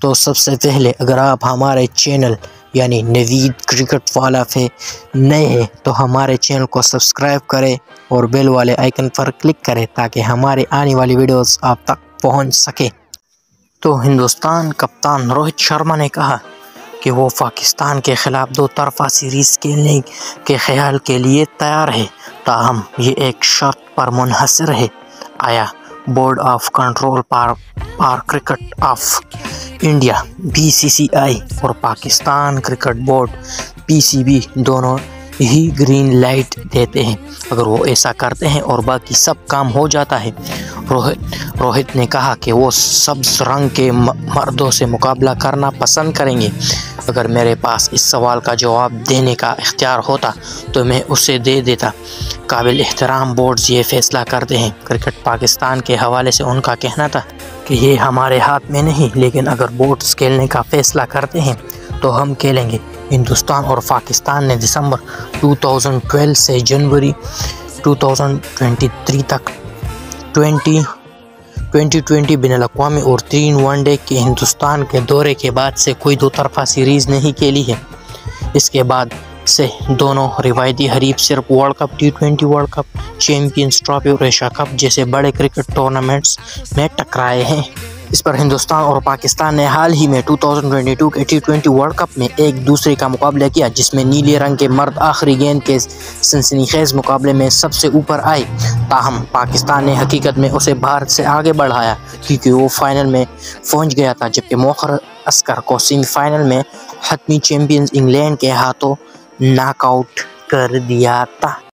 تو سب سے پہلے اگر آپ ہمارے چینل یعنی نوید کرکٹ والا پہ نئے ہیں تو ہمارے چینل کو سبسکرائب کریں اور بیل والے آئیکن پر کلک کریں تاکہ ہماری آنے والی ویڈیوز آپ تک پہنچ سکے۔ تو ہندوستان کپتان روہت شرما نے کہا کہ وہ پاکستان کے خلاف 2 طرفہ سیریز کھیلنے کے خیال کے لیے تیار ہے، تاہم یہ ایک شرط پر منحصر ہے۔ آیا board of control per cricket of India BCCI اور پاکستان کرکٹ بورڈ PCB دونوں ہی گرین لائٹ دیتے ہیں؟ اگر وہ ایسا کرتے ہیں اور باقی سب کام ہو جاتا ہے۔ روہت نے کہا کہ وہ سبز رنگ کے مردوں سے مقابلہ کرنا پسند کریں گے۔ اگر میرے پاس اس سوال کا جواب دینے کا اختیار ہوتا تو میں اسے دے دیتا۔ قابل احترام بورڈز یہ فیصلہ کرتے ہیں۔ کرکٹ پاکستان کے حوالے سے ان کا کہنا تھا کہ یہ ہمارے ہاتھ میں نہیں، لیکن اگر بورڈز کھیلنے کا فیصلہ کرتے ہیں تو ہم کھیلیں گے۔ ہندوستان اور پاکستان نے دسمبر 2012 سے جنوری 2023 تک 2020 بین الاقوامی اور 3 ون ڈے کے ہندوستان کے دورے کے بعد سے کوئی 2 طرفہ سیریز نہیں کھیلی ہے۔ اس کے بعد سے دونوں روایتی حریف صرف world cup, T20 world cup, champions trophy اور ایشیا کپ جیسے بڑے کرکٹ ٹورنامنٹس میں ٹکرائے ہیں۔ اس پر ہندوستان اور پاکستان نے حال ہی میں 2022 کے T20 ورلڈ کپ میں ایک دوسرے کا مقابلہ کیا، جس میں نیلے رنگ کے مرد آخری گیند کے سنسنی خیز مقابلے میں سب سے اوپر آئے۔ تاہم پاکستان نے حقیقت میں اسے بھارت سے آگے بڑھایا کیونکہ وہ فائنل میں پہنچ گیا تھا، جبکہ مؤخر عسکر کو سیمی فائنل میں حتمی چیمپئنز انگلینڈ کے ہاتھوں ناک آؤٹ کر دیا تھا۔